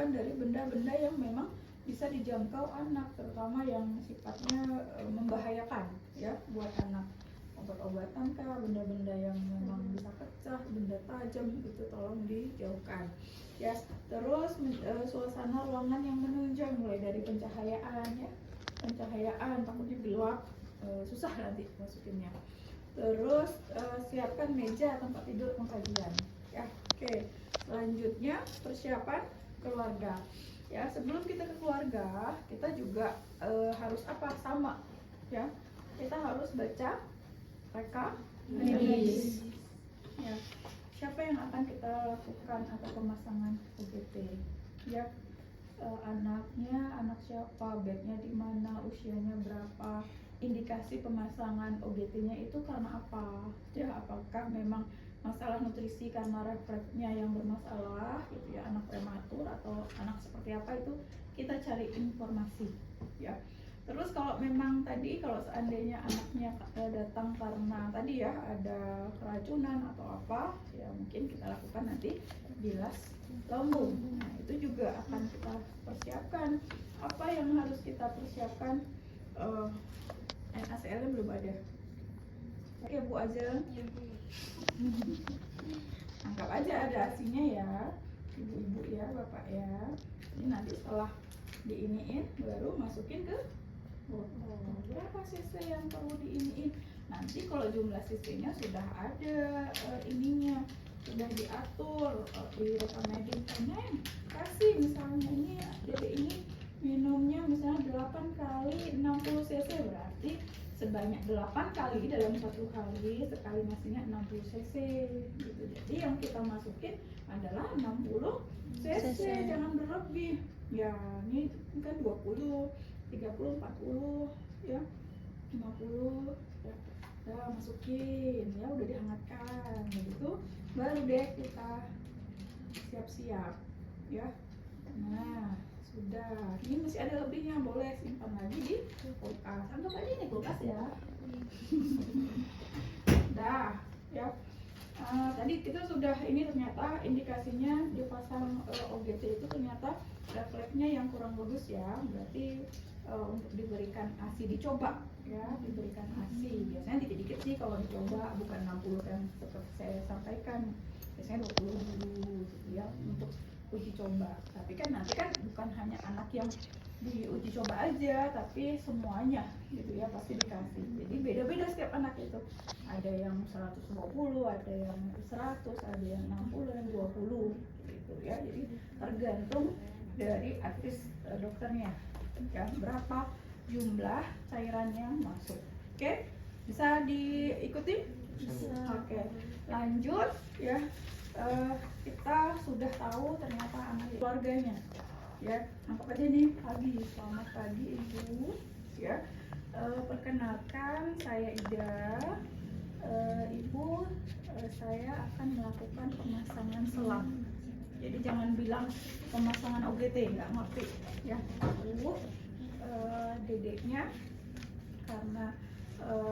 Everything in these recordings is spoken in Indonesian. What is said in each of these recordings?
dijauhkan dari benda-benda yang memang bisa dijangkau anak, terutama yang sifatnya membahayakan ya buat anak. Obat-obatan kah, benda-benda yang memang bisa pecah, benda tajam itu tolong dijauhkan ya. Terus suasana ruangan yang menunjang, mulai dari pencahayaan ya, pencahayaan takutnya gelap, susah nanti masukinnya. Terus siapkan meja tempat tidur pengajian ya. Oke, selanjutnya persiapan keluarga ya. Sebelum kita ke keluarga, kita juga harus apa, sama ya, kita harus baca reka medis ya. Siapa yang akan kita lakukan atau pemasangan OGT ya, anaknya, anak siapa, bednya di mana, usianya berapa, indikasi pemasangan OGT-nya itu karena apa ya, apakah memang masalah nutrisi karena refleksnya yang bermasalah gitu ya, anak prematur atau anak seperti apa, itu kita cari informasi ya. Terus kalau memang tadi, kalau seandainya anaknya datang karena tadi ya ada keracunan atau apa ya, mungkin kita lakukan nanti bilas lambung. Nah itu juga akan kita persiapkan. Apa yang harus kita persiapkan? NaCl belum ada. Oke Bu Azel, anggap aja ada asinya ya, ibu-ibu ya, bapak ya. Ini nanti setelah diiniin baru masukin ke botol. Berapa cc yang perlu diiniin? Nanti kalau jumlah cc-nya sudah ada ininya, sudah diatur di rekomendasinya. Kasih misalnya ini jadi ini minumnya misalnya 8 kali 60 cc, berarti sebanyak 8 kali dalam satu hari, sekali nasinya 60 cc gitu. Jadi yang kita masukin adalah 60 cc, jangan berlebih ya. Ini kan 20, 30, 40 ya, 50 ya. Nah, masukin ya, udah dihangatkan gitu, baru deh kita siap-siap ya. Nah sudah, ini masih ada lebihnya, boleh simpan lagi di kulkas. Anggap aja ini kulkas ya. Dah ya. Tadi kita sudah ini, ternyata indikasinya dipasang OGT itu ternyata refleksnya yang kurang bagus ya. Berarti untuk diberikan ASI, dicoba ya, diberikan ASI. Biasanya dikit-dikit sih kalau dicoba, bukan 60 yang seperti saya sampaikan. Biasanya 20 dulu gitu ya untuk uji coba. Tapi kan nanti kan bukan hanya anak yang diuji coba aja, tapi semuanya gitu ya pasti dikasih. Jadi beda-beda setiap anak itu. Ada yang 120, ada yang 100, ada yang 60, dan 20 gitu ya. Jadi tergantung dari artis dokternya ya, berapa jumlah cairan yang masuk. Oke, bisa diikuti? Oke, lanjut ya. Kita sudah tahu ternyata anak keluarganya ya. Anggap aja nih pagi, selamat pagi ibu ya. Perkenalkan saya Ida. Ibu, saya akan melakukan pemasangan selang. Jadi jangan bilang pemasangan OGT, nggak ngerti ya. Bu, dedeknya karena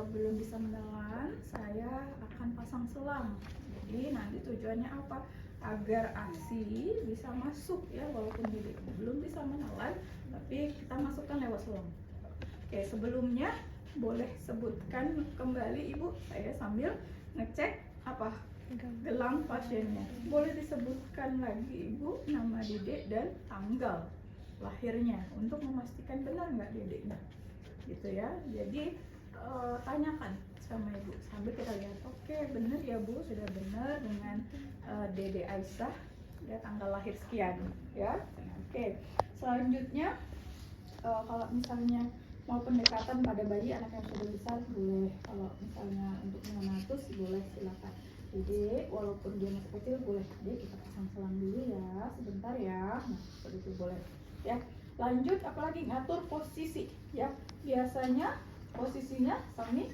belum bisa menelan, saya akan pasang selang. Jadi nanti tujuannya apa? Agar ASI bisa masuk ya, walaupun dedek belum bisa menelan, tapi kita masukkan lewat selang. Oke, sebelumnya boleh sebutkan kembali Ibu, saya sambil ngecek apa? Gelang pasiennya. Boleh disebutkan lagi Ibu nama dedek dan tanggal lahirnya untuk memastikan benar nggak dedeknya gitu ya. Jadi tanyakan sama Ibu sambil kita lihat, oke benar ya Bu, sudah benar dengan Dede Aisyah ya, tanggal lahir sekian ya. Oke, selanjutnya kalau misalnya mau pendekatan pada bayi anak yang sudah besar boleh, kalau misalnya untuk neonatus boleh, silakan. Jadi walaupun dia masih kecil boleh, jadi kita pasang selang dulu ya sebentar ya. Nah seperti itu boleh ya. Lanjut, apalagi ngatur posisi ya, biasanya posisinya semi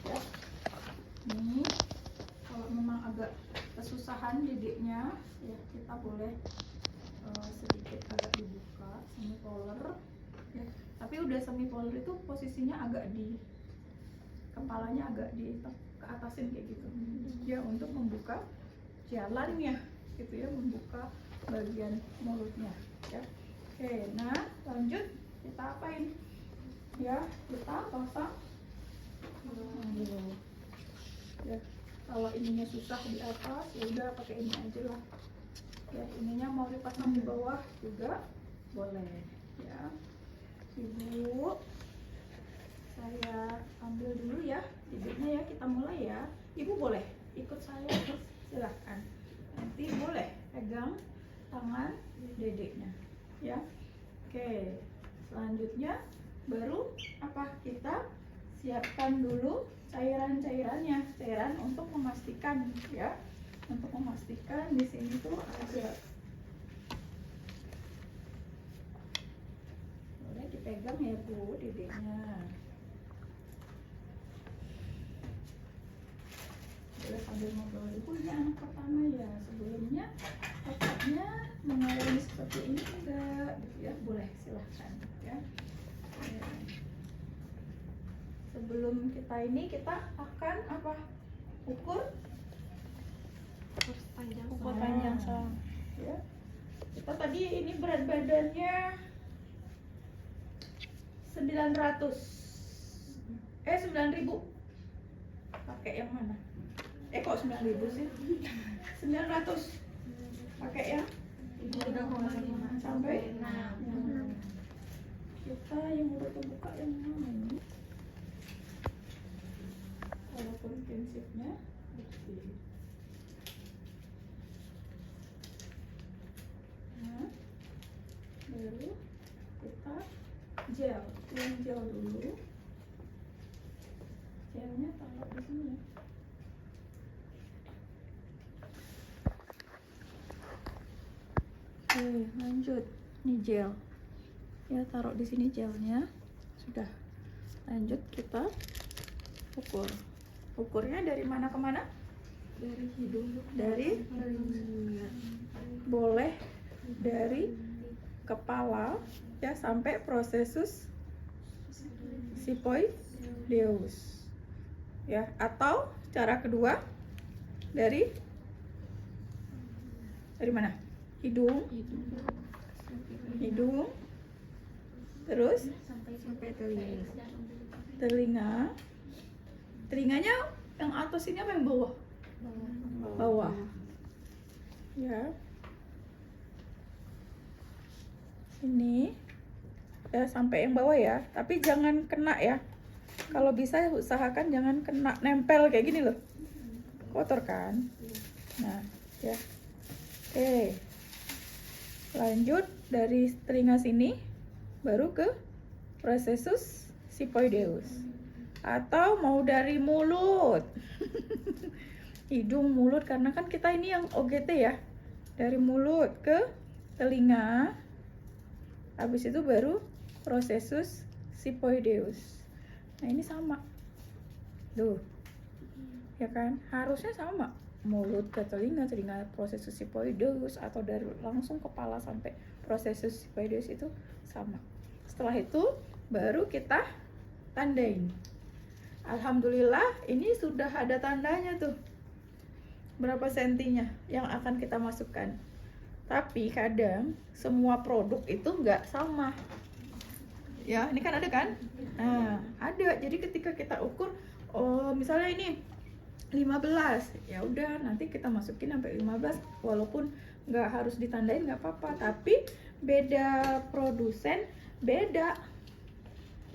ya. Ini kalau memang agak kesusahan dedeknya ya, kita boleh sedikit agak dibuka semi polar ya. Tapi udah semi polar itu posisinya agak di kepalanya, agak di ke atasin kayak gitu ya, untuk membuka jalannya gitu ya, membuka bagian mulutnya ya. Oke, nah lanjut kita apain ya, kita pasang dulu ya. Kalau ininya susah di atas ya udah pakai ini aja lah ya. Ininya mau dipasang di bawah juga boleh ya. Ibu, saya ambil dulu ya bibitnya ya, kita mulai ya. Ibu boleh ikut saya, silahkan. Nanti boleh pegang tangan dedeknya ya. Oke, selanjutnya baru apa, kita siapkan dulu cairan-cairannya, cairan untuk memastikan ya, untuk memastikan di sini tuh ada. Boleh dipegang ya Bu dedeknya. Boleh sambil ngobrol, Ibu ini anak pertama ya, sebelumnya kakaknya mengalami seperti ini enggak gitu ya. Boleh silahkan ya. Sebelum kita ini, kita akan apa, ukur panjang sama ya. Kita tadi ini berat badannya 9.000. Pakai yang mana? Kok 9.000 sih? 900. Pakai yang 3,5 sampai 6. Kita yang udah terbuka yang mana ini? Walaupun prinsipnya bersih. Nah, baru kita gel, tuang gel dulu. Gelnya taruh di sini ya. Oke, lanjut. Ini gel. Ya, taruh di sini gelnya. Sudah. Lanjut kita ukur. Ukurnya dari mana ke mana? Dari hidung. Dari boleh dari kepala ya sampai prosesus sipoideus. Ya, atau cara kedua dari mana? Hidung, terus sampai telinga. Telinganya yang atas ini apa yang bawah? Bawah. Ya. Ini ya sampai yang bawah ya, tapi jangan kena ya. Kalau bisa usahakan jangan kena nempel kayak gini loh. Kotor kan? Nah, ya. Oke. Lanjut dari telinga sini baru ke prosesus sipoideus. Atau mau dari mulut. Hidung, mulut, karena kan kita ini yang OGT ya. Dari mulut ke telinga. Habis itu baru prosesus sipoideus. Nah, ini sama. Tuh. Ya kan? Harusnya sama. Mulut ke telinga, telinga prosesus sipoideus, atau dari langsung kepala sampai prosesus sipoideus itu sama. Setelah itu baru kita tandain. Alhamdulillah ini sudah ada tandanya tuh. Berapa sentinya yang akan kita masukkan. Tapi kadang semua produk itu nggak sama. Ya, ini kan ada kan? Nah, ada. Jadi ketika kita ukur, oh misalnya ini 15, ya udah nanti kita masukin sampai 15, walaupun nggak harus ditandain nggak apa-apa, tapi beda produsen beda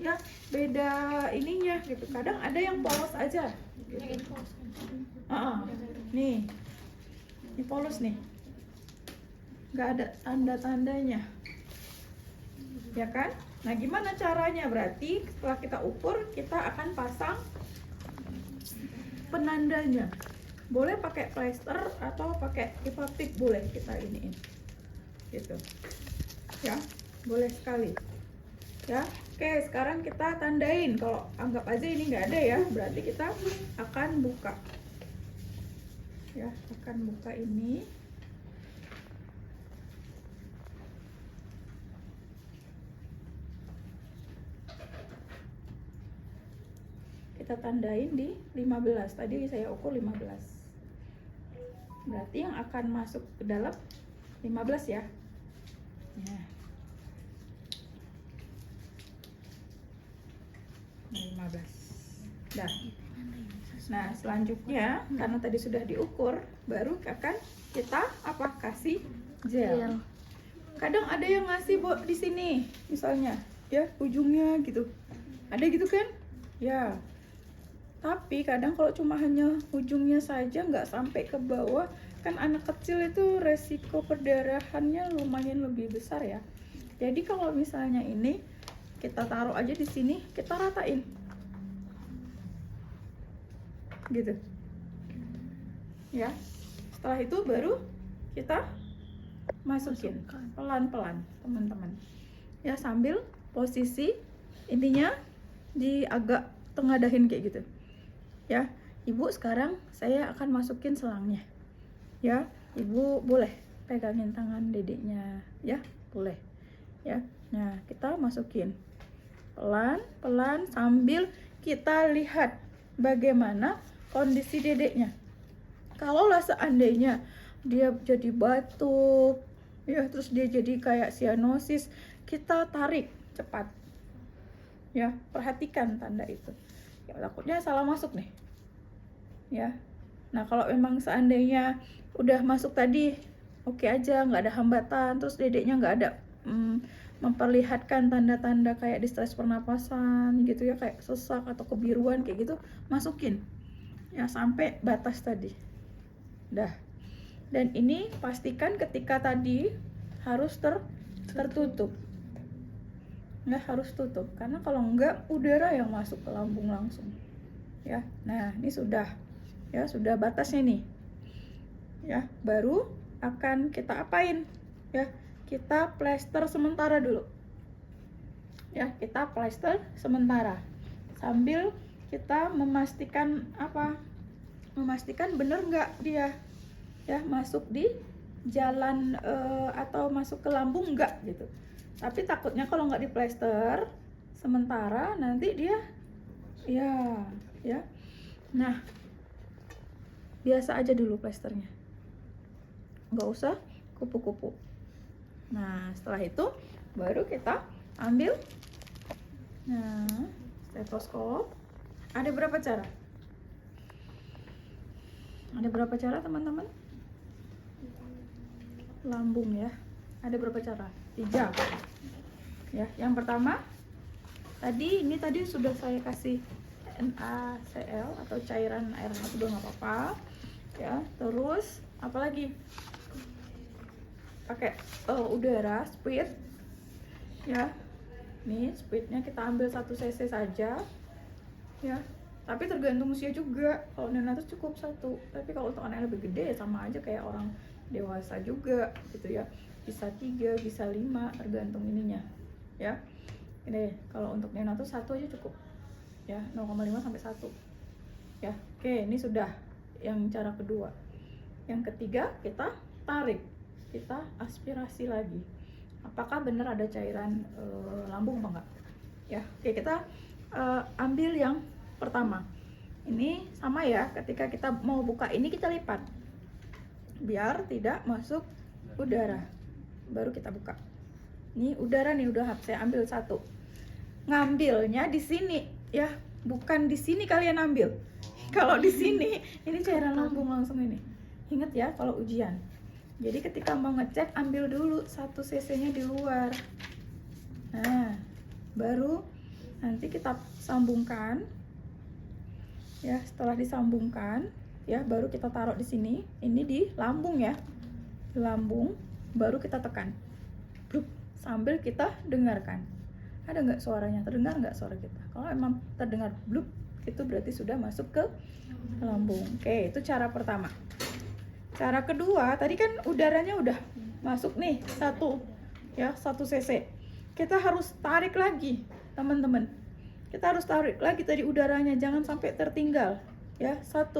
ya, beda ininya gitu. Kadang ada yang polos aja gitu. Nih ini polos nih, nggak ada tanda-tandanya ya kan. Nah, gimana caranya? Berarti setelah kita ukur, kita akan pasang penandanya. Boleh pakai plester atau pakai ipaptik, boleh kita iniin gitu ya, boleh sekali ya. Oke, sekarang kita tandain. Kalau anggap aja ini nggak ada ya, berarti kita akan buka ya, akan buka ini. Kita tandain di 15. Tadi saya ukur 15. Berarti yang akan masuk ke dalam 15 ya. Nah, 15. Dah. Nah, selanjutnya karena tadi sudah diukur, baru akan kita apa? Kasih gel. Kadang ada yang ngasih di sini, misalnya, ya ujungnya gitu. Ada gitu kan? Ya. Tapi kadang kalau cuma hanya ujungnya saja, nggak sampai ke bawah, kan anak kecil itu resiko perdarahannya lumayan lebih besar ya. Jadi kalau misalnya ini kita taruh aja di sini, kita ratain. Gitu. Ya. Setelah itu baru kita masukin pelan-pelan, teman-teman. Ya, sambil posisi intinya di agak tengadahin kayak gitu. Ya, Ibu sekarang saya akan masukin selangnya. Ya, Ibu boleh pegangin tangan dedeknya, ya, boleh. Ya. Nah, kita masukin pelan-pelan sambil kita lihat bagaimana kondisi dedeknya. Kalaulah seandainya dia jadi batuk, ya, terus dia jadi kayak sianosis, kita tarik cepat. Ya, perhatikan tanda itu. Ya, takutnya salah masuk nih. Ya. Nah, kalau memang seandainya udah masuk tadi, oke aja, nggak ada hambatan, terus dedeknya nggak ada memperlihatkan tanda-tanda kayak distress pernapasan gitu ya, kayak sesak atau kebiruan kayak gitu, masukin. Ya, sampai batas tadi. Dah. Dan ini pastikan ketika tadi harus tertutup. Nggak harus tutup, karena kalau enggak udara yang masuk ke lambung langsung. Ya. Nah, ini sudah. Ya, sudah batasnya nih. Ya, baru akan kita apain? Ya, kita plester sementara dulu. Ya, kita plester sementara. Sambil kita memastikan apa? Memastikan bener nggak dia ya masuk di jalan atau masuk ke lambung nggak gitu. Tapi takutnya kalau nggak di plester sementara nanti dia ya. Nah, biasa aja dulu plesternya, nggak usah kupu-kupu. Nah, setelah itu baru kita ambil stetoskop. Ada berapa cara? Ada berapa cara, teman-teman? Lambung ya. Ada berapa cara? 3. Ya, yang pertama tadi sudah saya kasih NaCl atau cairan air hangat, udah nggak apa-apa. Ya, terus apalagi? Pakai udara, speed. Ya. Nih, speednya kita ambil 1 cc saja. Ya. Tapi tergantung usia juga. Kalau neonatus cukup 1. Tapi kalau untuk anak yang lebih gede ya sama aja kayak orang dewasa juga gitu ya. Bisa 3, bisa 5, tergantung ininya. Ya. Ini kalau untuk neonatus 1 aja cukup. Ya, 0,5 sampai 1. Ya. Oke, ini sudah yang cara kedua. Yang ketiga, kita tarik. Kita aspirasi lagi. Apakah benar ada cairan lambung apa enggak? Ya. Oke, kita ambil yang pertama. Ini sama ya, ketika kita mau buka ini kita lipat biar tidak masuk udara. Baru kita buka. Ini udara nih, udah saya ambil 1. Ngambilnya di sini ya, bukan di sini kalian ambil. Kalau di sini ini cairan lambung langsung ini. Ingat ya kalau ujian. Jadi ketika mau ngecek ambil dulu 1 cc-nya di luar. Nah, baru nanti kita sambungkan. Ya, setelah disambungkan, ya baru kita taruh di sini. Ini di lambung ya. Di lambung, baru kita tekan. Blup, sambil kita dengarkan. Ada nggak suaranya? Terdengar nggak suara kita? Kalau emang terdengar blup, itu berarti sudah masuk ke lambung. Oke, itu cara pertama. Cara kedua, tadi kan udaranya udah masuk nih 1 cc. Kita harus tarik lagi, teman-teman. Kita harus tarik lagi tadi udaranya, jangan sampai tertinggal ya. 1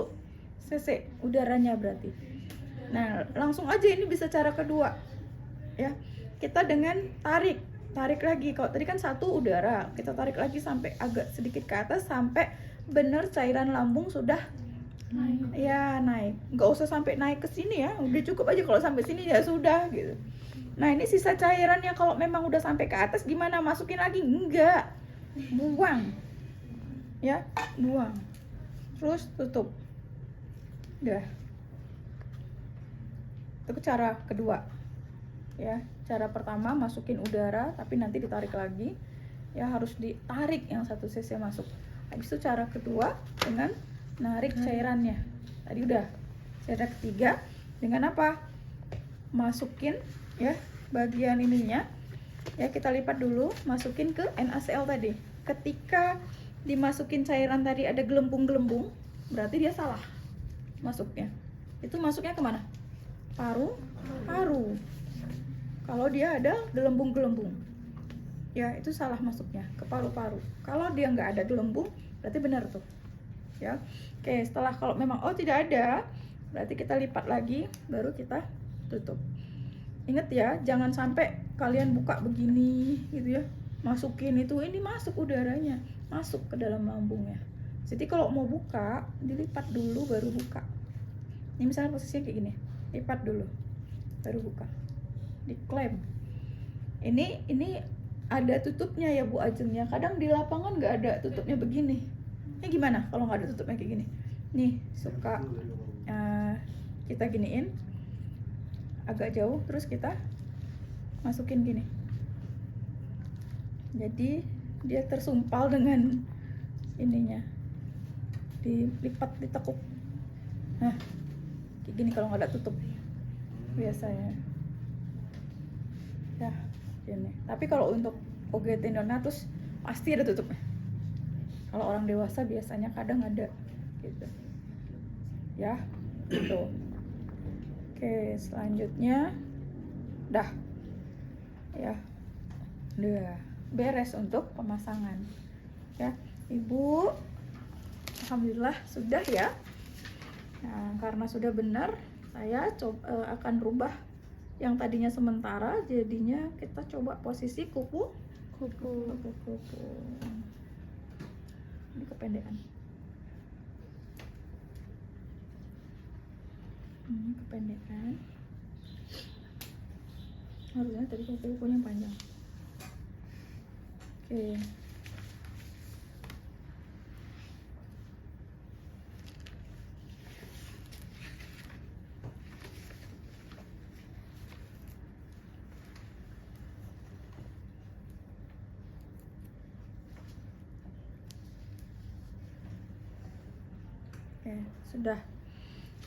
cc udaranya berarti. Nah, langsung aja ini bisa cara kedua ya. Kita dengan tarik lagi. Kalau tadi kan 1 udara, kita tarik lagi sampai agak sedikit ke atas sampai benar cairan lambung sudah Ya naik, nggak usah sampai naik ke sini ya, udah cukup aja kalau sampai sini ya sudah gitu. Nah ini sisa cairannya kalau memang udah sampai ke atas gimana, masukin lagi? Enggak, buang ya, buang, terus tutup. Udah, itu cara kedua ya. Cara pertama masukin udara tapi nanti ditarik lagi ya, harus ditarik yang satu cc masuk. Habis itu cara kedua dengan narik cairannya tadi udah. Cara ketiga dengan apa, masukin ya bagian ininya ya, kita lipat dulu, masukin ke NaCl tadi. Ketika dimasukin cairan tadi ada gelembung-gelembung, berarti dia salah masuknya. Itu masuknya kemana? Paru. Kalau dia ada gelembung-gelembung ya, itu salah masuknya ke paru-paru. Kalau dia nggak ada gelembung berarti benar tuh ya. Oke, setelah kalau memang tidak ada, berarti kita lipat lagi baru kita tutup. Ingat ya, jangan sampai kalian buka begini gitu ya, masukin itu, ini masuk udaranya, masuk ke dalam lambungnya. Jadi kalau mau buka, dilipat dulu baru buka. Ini misalnya posisinya kayak gini, lipat dulu baru buka, diklem. Ini ada tutupnya ya Bu Ajeng ya. Kadang di lapangan nggak ada tutupnya begini. Ini gimana kalau nggak ada tutupnya kayak gini? Nih suka kita giniin agak jauh, terus kita masukin gini. Jadi dia tersumpal dengan ininya, dilipat, ditekuk. Nah kayak gini kalau nggak ada tutup biasanya ya ini. Tapi kalau untuk OGT neonatus pasti ada tutupnya. Kalau orang dewasa biasanya kadang ada gitu ya gitu. Oke, selanjutnya dah ya, udah beres untuk pemasangan ya Ibu. Alhamdulillah sudah ya. Nah, karena sudah benar, saya akan rubah yang tadinya sementara, jadinya kita coba posisi kuku. Ini kependekan. Kependekan. Harusnya tadi kukunya panjang. Oke.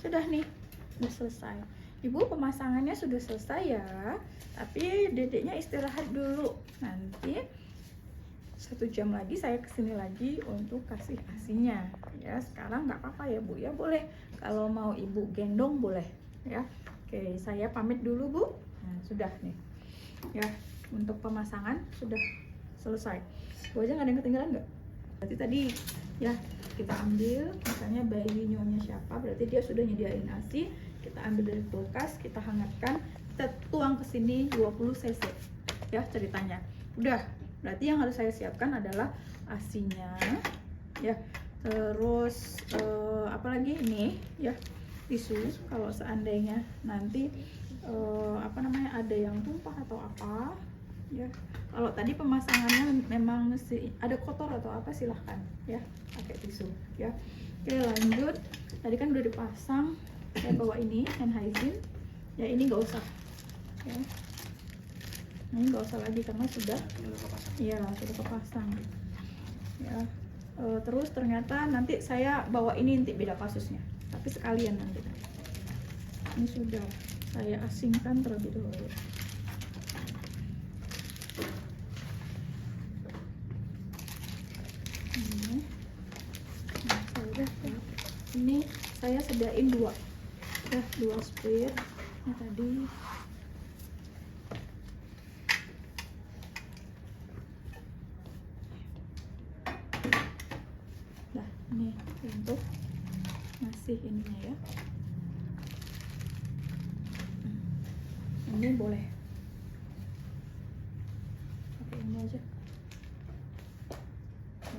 Sudah nih, udah selesai. Ibu pemasangannya sudah selesai ya, tapi dedeknya istirahat dulu. Nanti 1 jam lagi saya kesini lagi untuk kasih asinya ya. Sekarang nggak apa-apa ya Bu ya, boleh kalau mau Ibu gendong boleh ya. Oke, saya pamit dulu Bu. Nah, sudah nih ya, untuk pemasangan sudah selesai. Bu aja nggak ada yang ketinggalan nggak? Berarti tadi ya kita ambil misalnya bayi nyonya siapa, berarti dia sudah nyediain ASI, kita ambil dari kulkas, kita hangatkan, kita tuang ke sini 20 cc ya ceritanya. Udah, berarti yang harus saya siapkan adalah ASINya ya, terus apalagi ini ya, tisu kalau seandainya nanti ada yang tumpah atau apa ya. Kalau tadi pemasangannya memang ada kotor atau apa, silahkan ya pakai tisu ya. Oke, lanjut. Tadi kan udah dipasang, saya bawa ini hand hygiene ya, ini nggak usah ya, ini nggak usah lagi karena sudah kepasang ya. Terus ternyata nanti saya bawa ini nanti beda kasusnya, tapi sekalian nanti. Ini sudah saya asingkan terlebih dahulu. Ini saya sediain 2 spray ini tadi. Nah ini untuk ngasih ininya ya. Ini boleh pakai ini aja,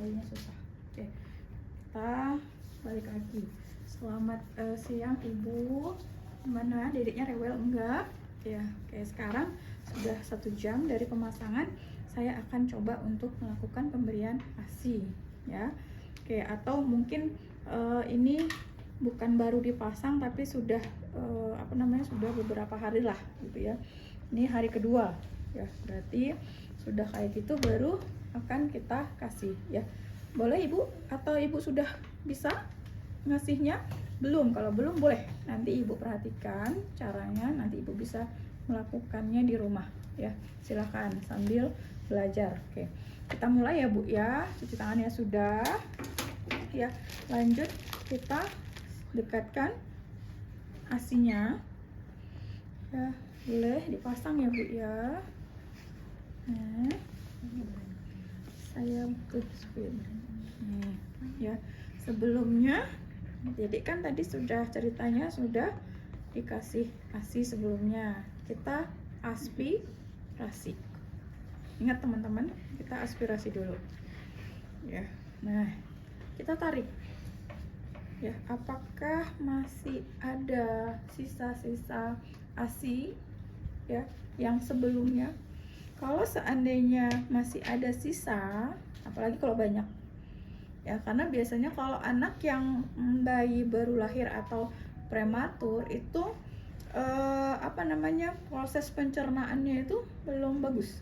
bayinya susah. Oke, kita balik lagi. Selamat siang Ibu. Gimana, dedeknya rewel enggak? Ya, oke, sekarang sudah 1 jam dari pemasangan. Saya akan coba untuk melakukan pemberian ASI, ya. Oke, atau mungkin ini bukan baru dipasang tapi sudah sudah beberapa hari lah gitu ya. Ini hari kedua, ya. Berarti sudah kayak gitu baru akan kita kasih, ya. Boleh Ibu, atau Ibu sudah bisa ngasihnya? Belum? Kalau belum boleh nanti Ibu perhatikan caranya, nanti Ibu bisa melakukannya di rumah, ya. Silahkan sambil belajar. Oke, kita mulai ya Bu ya. Cuci tangannya sudah, ya. Lanjut kita dekatkan ASINya, ya. Boleh dipasang ya Bu ya. Nah, saya butuh speed nih, ya. Sebelumnya jadi kan tadi sudah ceritanya sudah dikasih ASI sebelumnya, kita aspirasi. Ingat teman-teman, kita aspirasi dulu, ya. Nah, kita tarik, ya. Apakah masih ada sisa-sisa ASI, ya, yang sebelumnya? Kalau seandainya masih ada sisa, apalagi kalau banyak, ya, karena biasanya kalau anak yang bayi baru lahir atau prematur itu proses pencernaannya itu belum bagus.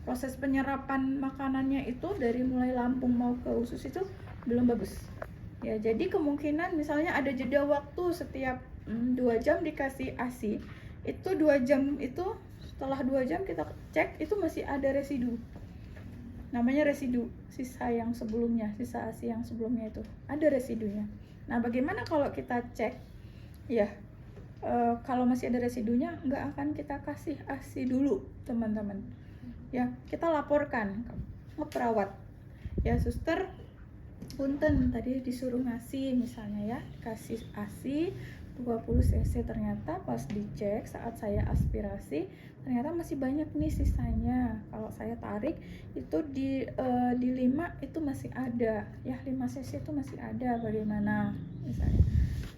Proses penyerapan makanannya itu dari mulai lambung mau ke usus itu belum bagus. Ya, jadi kemungkinan misalnya ada jeda waktu setiap 2 jam dikasih ASI, itu 2 jam itu setelah 2 jam kita cek itu masih ada residu. Namanya residu, sisa yang sebelumnya, sisa ASI yang sebelumnya itu ada residunya. Nah, bagaimana kalau kita cek, ya, kalau masih ada residunya, nggak akan kita kasih ASI dulu teman-teman, ya. Kita laporkan ke perawat, ya, suster punten tadi disuruh ngasih misalnya, ya, kasih ASI 20 cc, ternyata pas dicek saat saya aspirasi ternyata masih banyak nih sisanya. Kalau saya tarik itu di 5 itu masih ada, ya, 5 cc itu masih ada. Bagaimana misalnya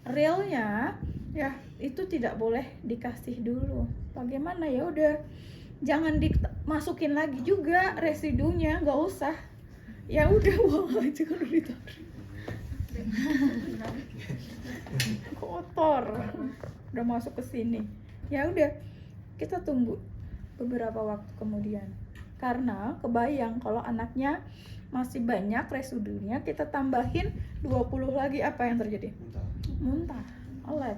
realnya, ya, itu tidak boleh dikasih dulu. Bagaimana, ya udah jangan dimasukin lagi juga residunya, nggak usah, ya udah buang aja kalau ditarik. Kotor udah masuk ke sini, ya udah kita tunggu beberapa waktu kemudian, karena kebayang kalau anaknya masih banyak residunya, kita tambahin 20 lagi, apa yang terjadi? Muntah, oleh,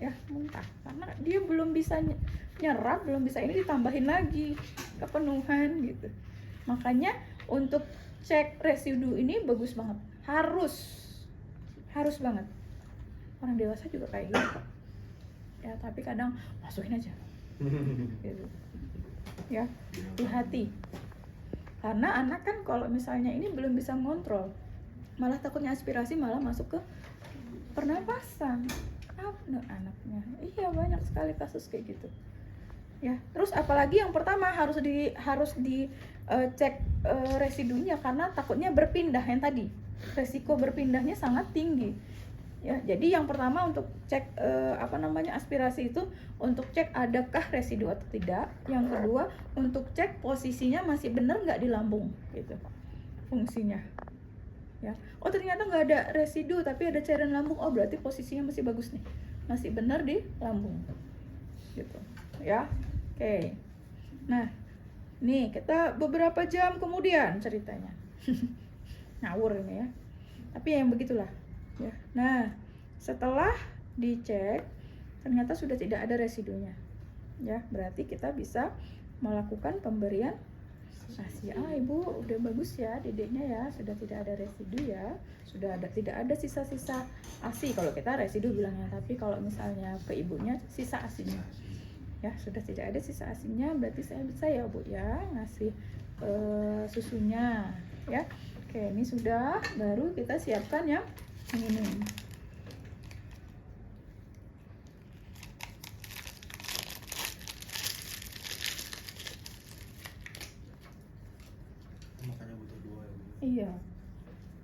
ya, muntah, karena dia belum bisa nyerap, belum bisa ini, ditambahin lagi kepenuhan gitu. Makanya untuk cek residu ini bagus banget, harus banget. Orang dewasa juga kayak gitu, ya, tapi kadang masukin aja gitu, ya. Hati-hati, karena anak kan kalau misalnya ini belum bisa ngontrol, malah takutnya aspirasi malah masuk ke pernapasan anaknya. Iya, banyak sekali kasus kayak gitu, ya. Terus apalagi yang pertama harus di cek residunya, karena takutnya berpindah, yang tadi resiko berpindahnya sangat tinggi, ya. Jadi yang pertama untuk cek aspirasi itu untuk cek adakah residu atau tidak. Yang kedua untuk cek posisinya masih benar nggak di lambung gitu, fungsinya, ya. Oh, ternyata nggak ada residu tapi ada cairan lambung, oh berarti posisinya masih bagus nih, masih benar di lambung gitu, ya. Oke, nah nih kita beberapa jam kemudian ceritanya. Ngawur ini, ya, tapi yang begitulah, ya. Nah, setelah dicek ternyata sudah tidak ada residunya, ya, berarti kita bisa melakukan pemberian ASI. Ibu udah bagus ya dedeknya, ya, sudah tidak ada residu, ya, sudah tidak ada sisa-sisa ASI kalau kita residu bilangnya, tapi kalau misalnya ke ibunya sisa ASInya, ya, sudah tidak ada sisa ASInya, berarti saya bisa, ya Bu, ya, ngasih susunya, ya. Oke, ini sudah, baru kita siapkan yang minum. Makanya butuh 2 ya, Bu. Iya,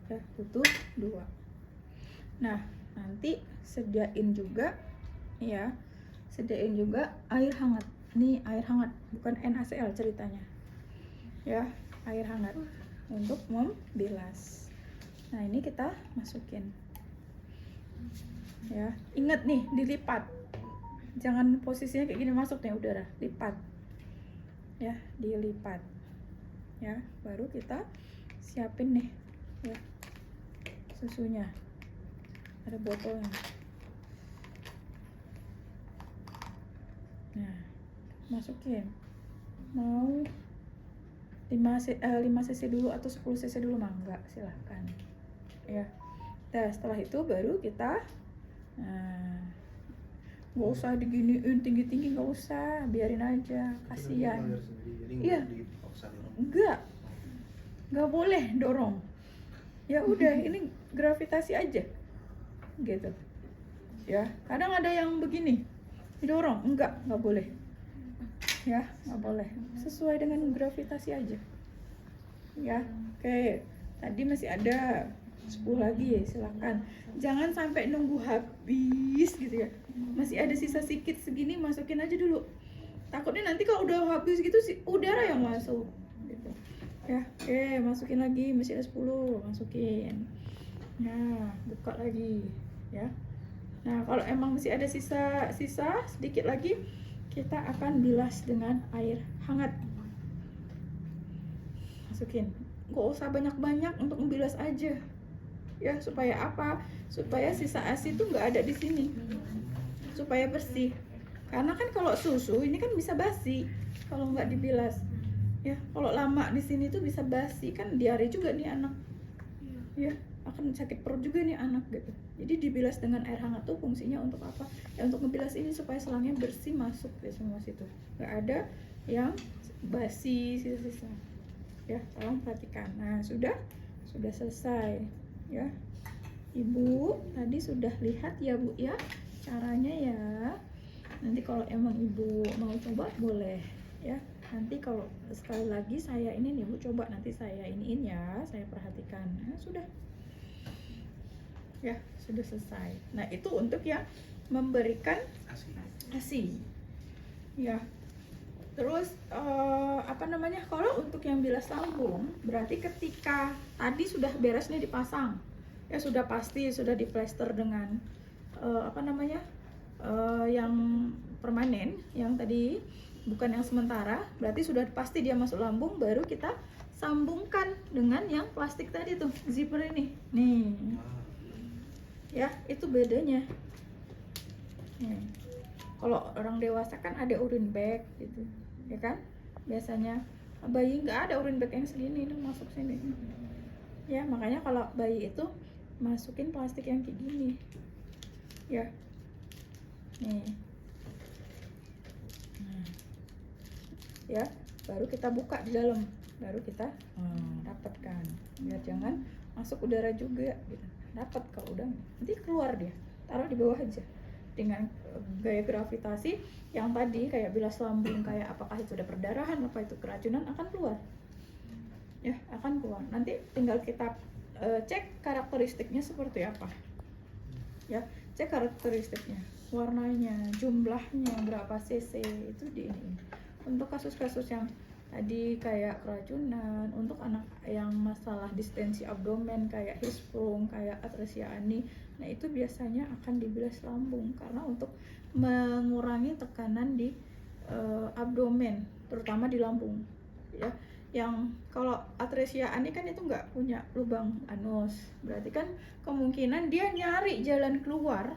ya, butuh 2. Nah, nanti sediain juga ya, sediain juga air hangat. Ini air hangat, bukan NaCl ceritanya. Ya, air hangat untuk membilas. Nah, ini kita masukin. Ya, ingat nih, dilipat. Jangan posisinya kayak gini masuk nih udara, lipat. Ya, dilipat. Ya, baru kita siapin nih ya susunya. Ada botolnya. Nah, masukin. Mau 5 cc dulu atau 10 cc dulu, mangga, silahkan ya. Nah, setelah itu baru kita nggak usah diginiin tinggi-tinggi, nggak usah, biarin aja, kasihan. Iya, nggak boleh dorong. Ya udah, ini gravitasi aja gitu ya. Kadang ada yang begini didorong, nggak boleh ya, nggak boleh, sesuai dengan gravitasi aja ya. Oke, tadi masih ada 10 lagi ya, silakan. Jangan sampai nunggu habis gitu ya, masih ada sisa sedikit segini, masukin aja dulu. Takutnya nanti kalau udah habis gitu udara yang masuk gitu ya. Oke, masukin lagi, masih ada 10, masukin. Nah, buka lagi ya. Nah, kalau emang masih ada sisa sedikit lagi, kita akan bilas dengan air hangat. Masukin, nggak usah banyak-banyak, untuk membilas aja ya. Supaya apa? Supaya sisa ASI itu nggak ada di sini, supaya bersih. Karena kan kalau susu ini kan bisa basi kalau nggak dibilas ya. Kalau lama di sini tuh bisa basi, kan diare juga nih anak ya, akan sakit perut juga nih anak gitu. Jadi dibilas dengan air hangat tuh fungsinya untuk apa ya? Untuk ngebilas ini supaya selangnya bersih, masuk ke semua situ, nggak ada yang basi sisa-sisa ya. Tolong perhatikan. Nah, sudah selesai ya. Ibu tadi sudah lihat ya Bu ya caranya ya. Nanti kalau emang Ibu mau coba boleh ya. Nanti kalau sekali lagi saya ini nih Bu, coba nanti saya iniin ya, saya perhatikan. Nah, sudah ya, sudah selesai. Nah, itu untuk yang memberikan ASI ya. Terus apa namanya, kalau untuk yang bilas lambung, berarti ketika tadi sudah beres nih dipasang ya, sudah pasti sudah diplester dengan apa namanya, yang permanen, yang tadi bukan yang sementara, berarti sudah pasti dia masuk lambung. Baru kita sambungkan dengan yang plastik tadi tuh, zipper ini nih ya. Itu bedanya nih. Kalau orang dewasa kan ada urine bag gitu ya kan, biasanya. Bayi nggak ada urine bag yang segini tuh masuk sini ya. Makanya kalau bayi itu masukin plastik yang kayak gini ya. Nih ya, baru kita buka di dalam, baru kita dapatkan, biar jangan masuk udara juga gitu. Dapat, kalau udah nanti keluar dia, taruh di bawah aja. Dengan gaya gravitasi yang tadi kayak bilas lambung, kayak apakah itu ada perdarahan, apa itu keracunan, akan keluar ya, akan keluar. Nanti tinggal kita cek karakteristiknya seperti apa ya. Cek karakteristiknya, warnanya, jumlahnya berapa cc, itu di ini. Untuk kasus-kasus yang tadi kayak keracunan, untuk anak yang masalah distensi abdomen kayak Hirschsprung, kayak atresia ani, nah itu biasanya akan dibilas lambung, karena untuk mengurangi tekanan di abdomen, terutama di lambung ya. Yang kalau atresia ani kan itu nggak punya lubang anus, berarti kan kemungkinan dia nyari jalan keluar,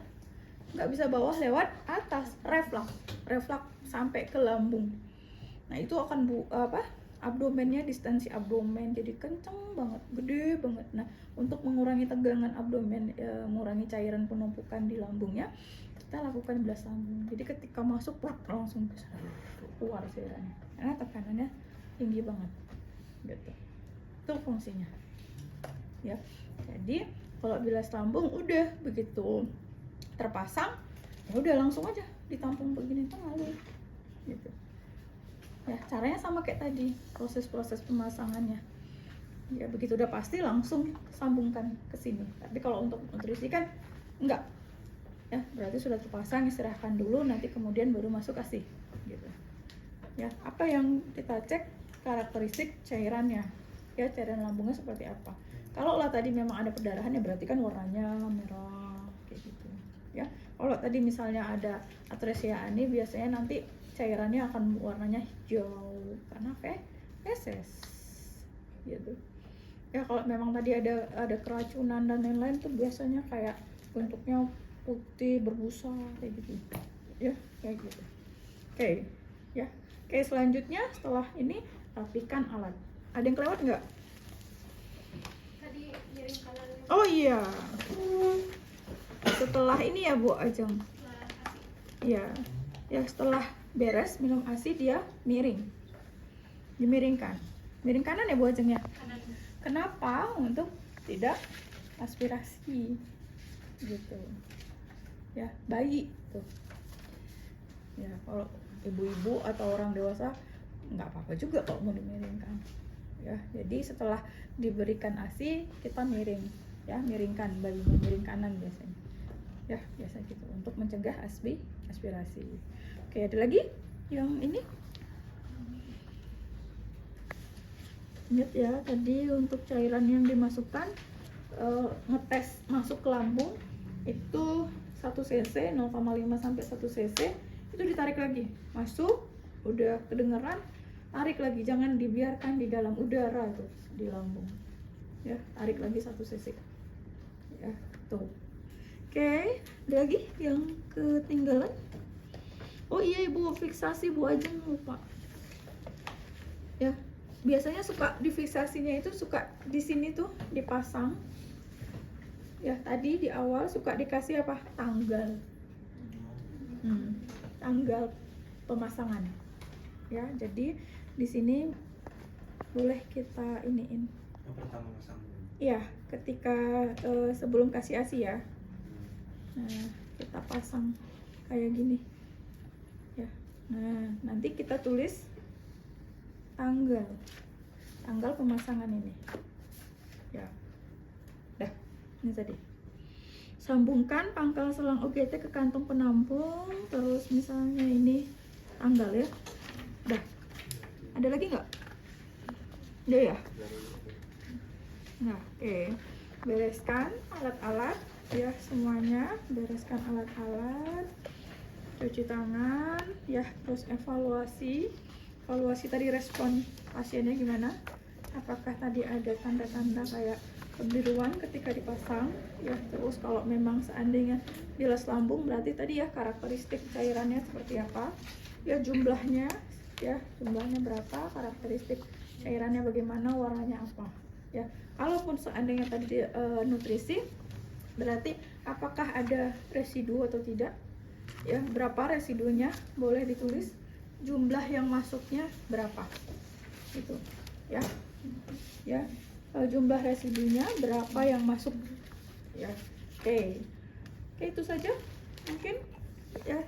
nggak bisa bawah lewat atas, reflux sampai ke lambung. Nah, itu akan abdomennya, distensi abdomen jadi kenceng banget, gede banget. Nah, untuk mengurangi tegangan abdomen, mengurangi cairan penumpukan di lambungnya, kita lakukan bilas lambung. Jadi ketika masuk langsung keluar cairannya, karena tekanannya tinggi banget gitu. Itu fungsinya ya. Jadi kalau bilas lambung udah begitu terpasang, ya udah langsung aja ditampung begini tuh ngalir gitu ya. Caranya sama kayak tadi, proses pemasangannya Ya begitu udah pasti langsung sambungkan ke sini. Tapi kalau untuk nutrisi kan enggak. Ya, berarti sudah terpasang, istirahatkan dulu, nanti kemudian baru masuk ASI gitu. Ya, apa yang kita cek karakteristik cairannya. Ya, cairan lambungnya seperti apa. Kalau lah tadi memang ada perdarahan ya berarti kan warnanya merah kayak gitu. Ya. Kalau tadi misalnya ada atresia ani biasanya nanti cairannya akan warnanya hijau karena feses gitu. Ya kalau memang tadi ada keracunan dan lain-lain tuh biasanya kayak bentuknya putih berbusa kayak gitu ya, kayak gitu. Oke, ya. Oke, selanjutnya setelah ini rapikan alat. Ada yang kelewat nggak? Tadi miring kanan. Oh iya, setelah ini ya Bu Ajeng. Ya, ya setelah beres minum ASI dia miring, dimiringkan, miring kanan ya Bu Ajeng ya. Kanan. Kenapa? Untuk tidak aspirasi gitu ya, bayi tuh ya. Kalau ibu-ibu atau orang dewasa nggak apa-apa juga kalau mau dimiringkan ya. Jadi setelah diberikan ASI kita miring ya, miringkan, bayi miring kanan biasanya ya, biasa gitu untuk mencegah aspirasi. Oke, ada lagi yang ini. Ingat ya, tadi untuk cairan yang dimasukkan ngetes masuk ke lambung itu 1 cc, 0,5 sampai 1 cc itu ditarik lagi, masuk udah kedengeran, tarik lagi, jangan dibiarkan di dalam udara tuh di lambung ya, tarik lagi 1 cc ya tuh. Oke, ada lagi yang ketinggalan. Oh iya Ibu, fiksasi Bu Ajeng lupa ya. Biasanya suka difiksasinya itu suka di sini tuh dipasang ya, tadi di awal suka dikasih apa, tanggal tanggal pemasangan ya. Jadi di sini boleh kita iniin pertama masang ya, ketika sebelum kasih ASI ya. Nah, kita pasang kayak gini ya. Nah, nanti kita tulis tanggal pemasangan ini ya. Dah, ini tadi sambungkan pangkal selang OGT ke kantong penampung, terus misalnya ini tanggal ya. Dah, ada lagi nggak? Udah ya. Nah, oke. Bereskan alat-alat ya, semuanya bereskan alat-alat, cuci tangan ya, terus evaluasi tadi respon pasiennya gimana, apakah tadi ada tanda-tanda kayak kebiruan ketika dipasang ya. Terus kalau memang seandainya bilas lambung berarti tadi ya karakteristik cairannya seperti apa ya, jumlahnya berapa, karakteristik cairannya bagaimana, warnanya apa ya. Kalaupun seandainya tadi nutrisi berarti apakah ada residu atau tidak ya, berapa residunya, boleh ditulis jumlah yang masuknya berapa itu ya. Ya, jumlah residunya berapa yang masuk ya. Oke, itu saja mungkin ya.